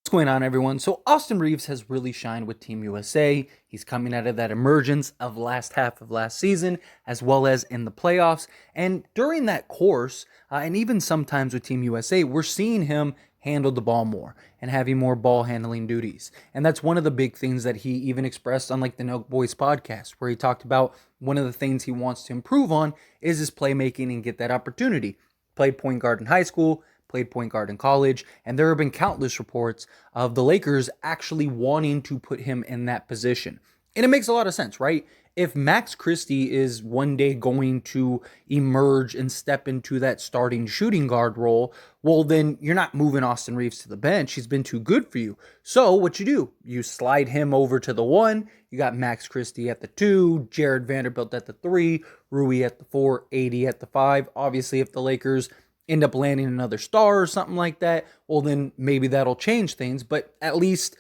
What's going on, everyone? So Austin Reaves has really shined with Team USA. He's coming out of that emergence of last half of last season, as well as in the playoffs. And during that course, and even sometimes with Team USA, we're seeing him handle the ball more and having more ball handling duties. And that's one of the big things that he even expressed on like the Nelk Boys podcast, where he talked about one of the things he wants to improve on is his playmaking and get that opportunity. Played point guard in high school, played point guard in college, and there have been countless reports of the Lakers actually wanting to put him in that position. And it makes a lot of sense, right? If Max Christie is one day going to emerge and step into that starting shooting guard role, well, then you're not moving Austin Reaves to the bench. He's been too good for you. So what you do, you slide him over to the 1. You got Max Christie at the 2, Jared Vanderbilt at the 3, Rui at the 4, AD at the 5. Obviously, if the Lakers end up landing another star or something like that, well, then maybe that'll change things. But at least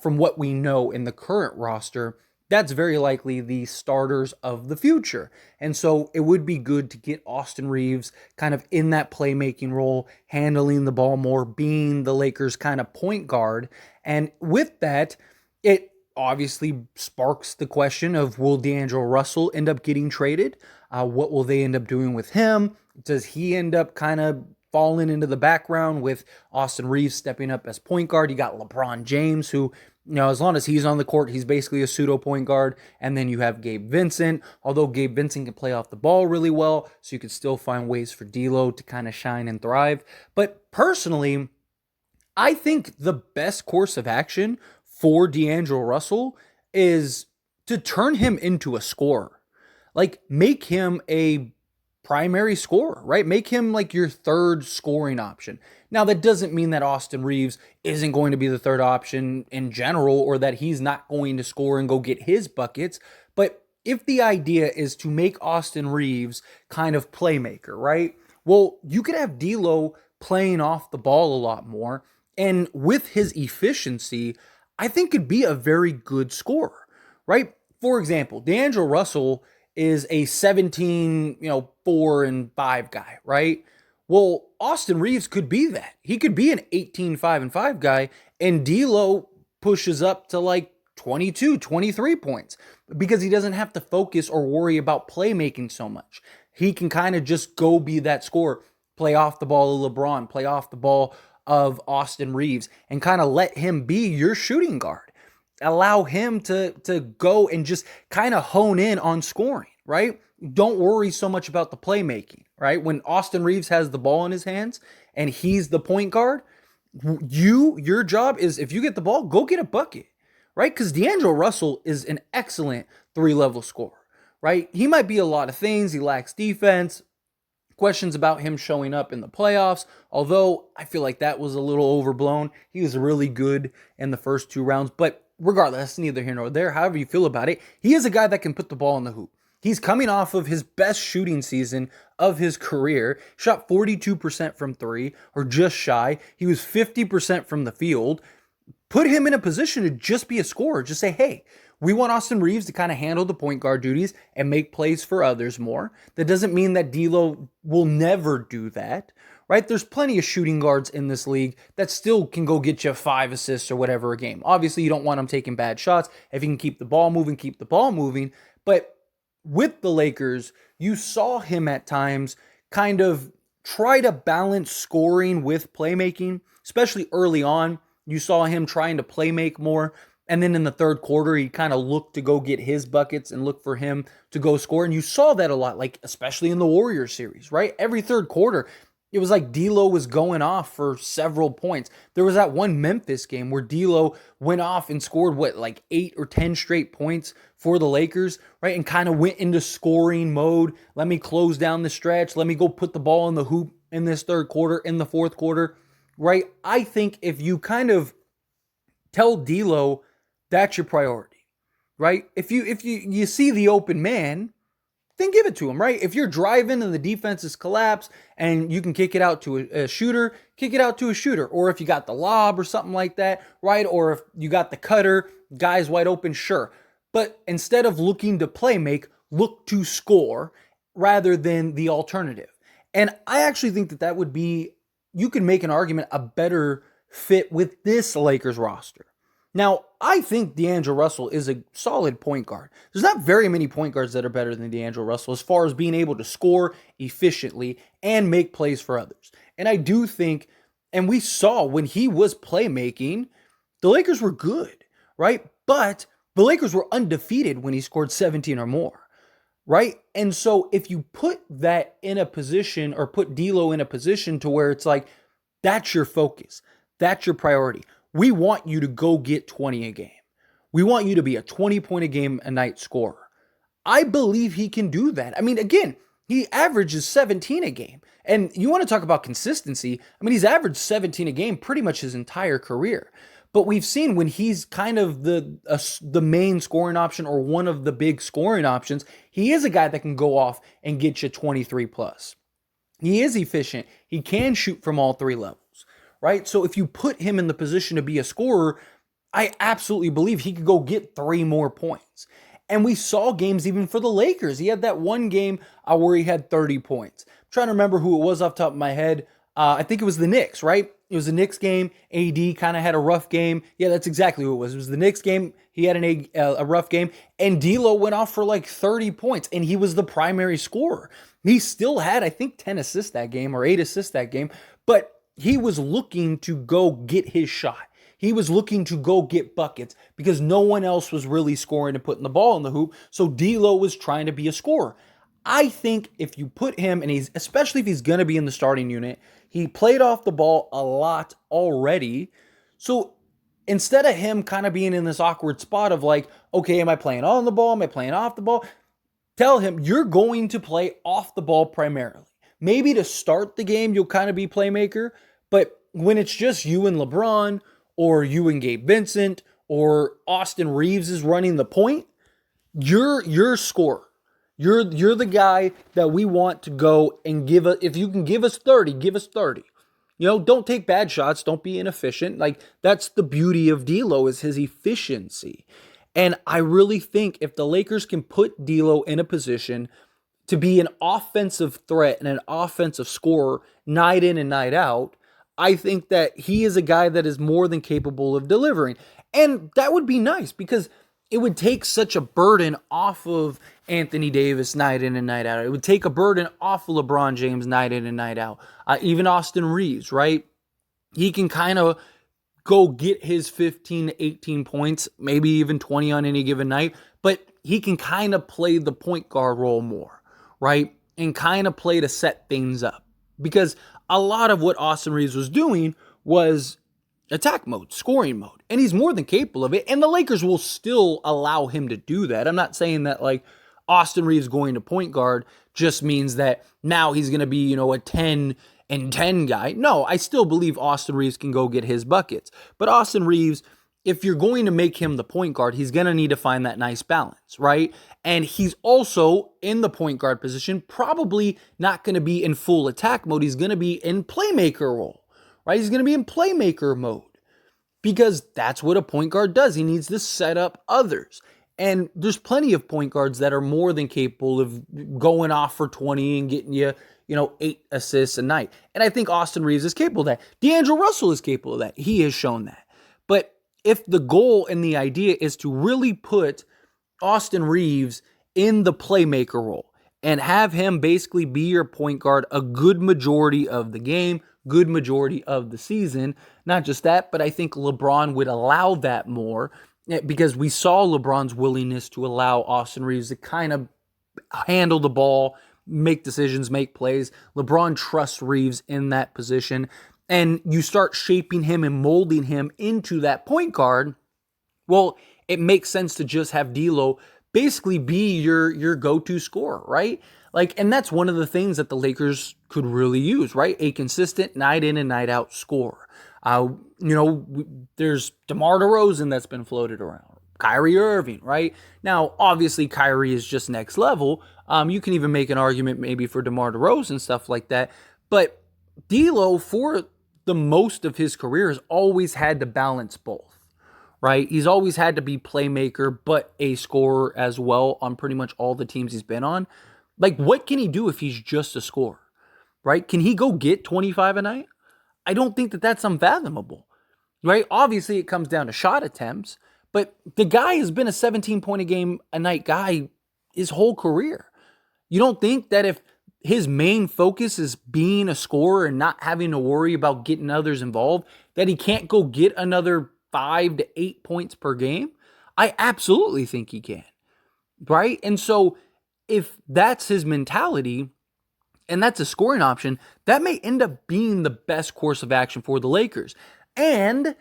from what we know in the current roster, that's very likely the starters of the future. And so it would be good to get Austin Reaves kind of in that playmaking role, handling the ball more, being the Lakers' kind of point guard. And with that, it obviously sparks the question of, will D'Angelo Russell end up getting traded? What will they end up doing with him? Does he end up kind of falling into the background with Austin Reaves stepping up as point guard? You got LeBron James, who, as long as he's on the court, he's basically a pseudo point guard. And then you have Gabe Vincent, although Gabe Vincent can play off the ball really well, so you could still find ways for D'Lo to kind of shine and thrive. But personally, I think the best course of action for D'Angelo Russell is to turn him into a scorer. Like, make him a primary scorer, right? Make him like your third scoring option. Now, that doesn't mean that Austin Reaves isn't going to be the third option in general, or that he's not going to score and go get his buckets. But if the idea is to make Austin Reaves kind of playmaker, right? Well, you could have D'Lo playing off the ball a lot more. And with his efficiency, I think could be a very good scorer, right? For example, D'Angelo Russell is a 17, 4 and 5 guy, right? Well, Austin Reaves could be that. He could be an 18, 5 and 5 guy, and D'Lo pushes up to like 22, 23 points because he doesn't have to focus or worry about playmaking so much. He can kind of just go be that scorer, play off the ball of LeBron, play off the ball of Austin Reaves, and kind of let him be your shooting guard. Allow him to go and just kind of hone in on scoring, right? Don't worry so much about the playmaking, right? When Austin Reaves has the ball in his hands and he's the point guard, your job is, if you get the ball, go get a bucket, right? Because D'Angelo Russell is an excellent 3-level scorer, right? He might be a lot of things. He lacks defense. Questions about him showing up in the playoffs, although I feel like that was a little overblown. He was really good in the first 2 rounds, but regardless, neither here nor there, however you feel about it, he is a guy that can put the ball in the hoop. He's coming off of his best shooting season of his career, shot 42% from 3, or just shy. He was 50% from the field. Put him in a position to just be a scorer. Just say, hey, we want Austin Reaves to kind of handle the point guard duties and make plays for others more. That doesn't mean that D'Lo will never do that, right? There's plenty of shooting guards in this league that still can go get you 5 assists or whatever a game. Obviously, you don't want him taking bad shots. If he can keep the ball moving, keep the ball moving. But with the Lakers, you saw him at times kind of try to balance scoring with playmaking, especially early on. You saw him trying to play make more. And then in the third quarter, he kind of looked to go get his buckets and look for him to go score. And you saw that a lot, like especially in the Warriors series, right? Every third quarter, it was like D'Lo was going off for several points. There was that one Memphis game where D'Lo went off and scored, like 8 or 10 straight points for the Lakers, right? And kind of went into scoring mode. Let me close down the stretch. Let me go put the ball in the hoop in this third quarter, in the fourth quarter, right? I think if you kind of tell D'Lo that's your priority, right? If you see the open man, then give it to him, right? If you're driving and the defense is collapsed and you can kick it out to a shooter, kick it out to a shooter. Or if you got the lob or something like that, right? Or if you got the cutter, guys wide open, sure. But instead of looking to play make, look to score rather than the alternative. And I actually think that would be, you can make an argument, a better fit with this Lakers roster. Now, I think D'Angelo Russell is a solid point guard. There's not very many point guards that are better than D'Angelo Russell as far as being able to score efficiently and make plays for others. And I do think, and we saw when he was playmaking, the Lakers were good, right? But the Lakers were undefeated when he scored 17 or more, right? And so if you put that in a position, or put D'Lo in a position to where it's like, that's your focus, that's your priority. We want you to go get 20 a game. We want you to be a 20-point a game a night scorer. I believe he can do that. I mean, again, he averages 17 a game. And you want to talk about consistency. I mean, he's averaged 17 a game pretty much his entire career. But we've seen when he's kind of the main scoring option, or one of the big scoring options, he is a guy that can go off and get you 23 plus. He is efficient. He can shoot from all three levels. Right? So if you put him in the position to be a scorer, I absolutely believe he could go get 3 more points. And we saw games even for the Lakers. He had that one game where he had 30 points. I'm trying to remember who it was off the top of my head. I think it was the Knicks, right? It was the Knicks game. AD kind of had a rough game. Yeah, that's exactly who it was. It was the Knicks game. He had a rough game. And D'Lo went off for like 30 points, and he was the primary scorer. He still had, I think, 10 assists that game, or 8 assists that game. But he was looking to go get his shot. He was looking to go get buckets because no one else was really scoring and putting the ball in the hoop. So D'Lo was trying to be a scorer. I think if you put him, and especially if he's going to be in the starting unit, he played off the ball a lot already. So instead of him kind of being in this awkward spot of like, okay, am I playing on the ball? Am I playing off the ball? Tell him you're going to play off the ball primarily. Maybe to start the game, you'll kind of be playmaker, but when it's just you and LeBron, or you and Gabe Vincent, or Austin Reaves is running the point, you're scorer. You're the guy that we want to go and give us. If you can give us 30, give us 30. You know, don't take bad shots. Don't be inefficient. Like, that's the beauty of D'Lo, is his efficiency. And I really think if the Lakers can put D'Lo in a position to be an offensive threat and an offensive scorer night in and night out, I think that he is a guy that is more than capable of delivering. And that would be nice because it would take such a burden off of Anthony Davis night in and night out. It would take a burden off of LeBron James night in and night out. Even Austin Reaves, right? He can kind of go get his 15 to 18 points, maybe even 20 on any given night, but he can kind of play the point guard role more, right? And kind of play to set things up. Because a lot of what Austin Reaves was doing was attack mode, scoring mode. And he's more than capable of it. And the Lakers will still allow him to do that. I'm not saying that like Austin Reaves going to point guard just means that now he's going to be, a 10 and 10 guy. No, I still believe Austin Reaves can go get his buckets. But Austin Reaves, if you're going to make him the point guard, he's going to need to find that nice balance, right? And he's also in the point guard position, probably not going to be in full attack mode. He's going to be in playmaker role, right? He's going to be in playmaker mode because that's what a point guard does. He needs to set up others. And there's plenty of point guards that are more than capable of going off for 20 and getting you, 8 assists a night. And I think Austin Reaves is capable of that. D'Angelo Russell is capable of that. He has shown that. But if the goal and the idea is to really put Austin Reaves in the playmaker role and have him basically be your point guard a good majority of the game, good majority of the season, not just that, but I think LeBron would allow that more because we saw LeBron's willingness to allow Austin Reaves to kind of handle the ball, make decisions, make plays. LeBron trusts Reaves in that position. And you start shaping him and molding him into that point guard, well, it makes sense to just have D'Lo basically be your go-to scorer, right? Like, and that's one of the things that the Lakers could really use, right? A consistent night in and night out scorer. There's DeMar DeRozan that's been floated around. Kyrie Irving, right? Now, obviously, Kyrie is just next level. You can even make an argument maybe for DeMar DeRozan and stuff like that. But D'Lo, for the most of his career, has always had to balance both, right? He's always had to be playmaker, but a scorer as well on pretty much all the teams he's been on. Like, what can he do if he's just a scorer, right? Can he go get 25 a night? I don't think that that's unfathomable. right? Obviously, it comes down to shot attempts, but the guy has been a 17-point a game a night guy his whole career. You don't think that if his main focus is being a scorer and not having to worry about getting others involved, that he can't go get another 5 to 8 points per game? I absolutely think he can, right? And so if that's his mentality and that's a scoring option, that may end up being the best course of action for the Lakers. And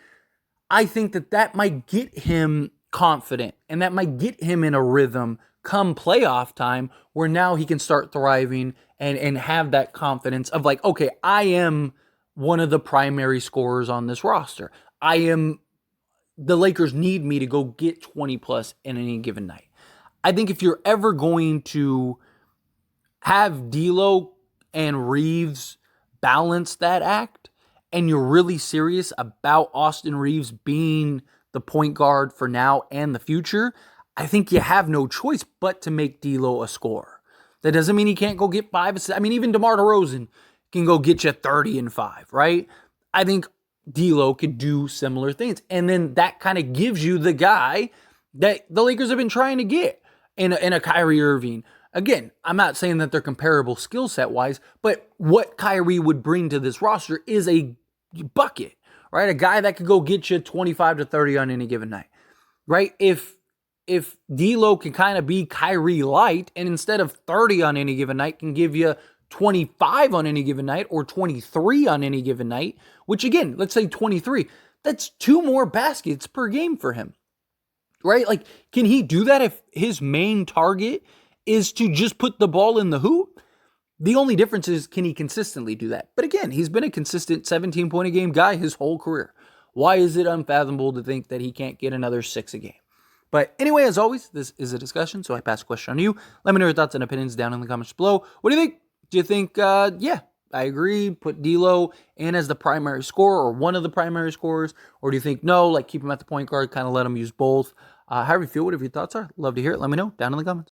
I think that that might get him confident and that might get him in a rhythm come playoff time where now he can start thriving and have that confidence of like, okay, I am one of the primary scorers on this roster. The Lakers need me to go get 20 plus in any given night. I think if you're ever going to have D'Lo and Reaves balance that act, and you're really serious about Austin Reaves being the point guard for now and the future, I think you have no choice but to make D'Lo a scorer. That doesn't mean he can't go get 5 assists. I mean, even DeMar DeRozan can go get you 30 and 5, right? I think D'Lo could do similar things. And then that kind of gives you the guy that the Lakers have been trying to get in a Kyrie Irving. Again, I'm not saying that they're comparable skill set wise, but what Kyrie would bring to this roster is a bucket, right? A guy that could go get you 25 to 30 on any given night, right? If D'Lo can kind of be Kyrie light and instead of 30 on any given night can give you 25 on any given night or 23 on any given night, which again, let's say 23, that's 2 more baskets per game for him, right? Like, can he do that if his main target is to just put the ball in the hoop? The only difference is, can he consistently do that? But again, he's been a consistent 17-point a game guy his whole career. Why is it unfathomable to think that he can't get another 6 a game? But anyway, as always, this is a discussion, so I pass the question on to you. Let me know your thoughts and opinions down in the comments below. What do you think? Do you think, yeah, I agree, put D'Lo in as the primary scorer or one of the primary scorers? Or do you think, no, like keep him at the point guard, kind of let him use both? However you feel, whatever your thoughts are, love to hear it. Let me know down in the comments.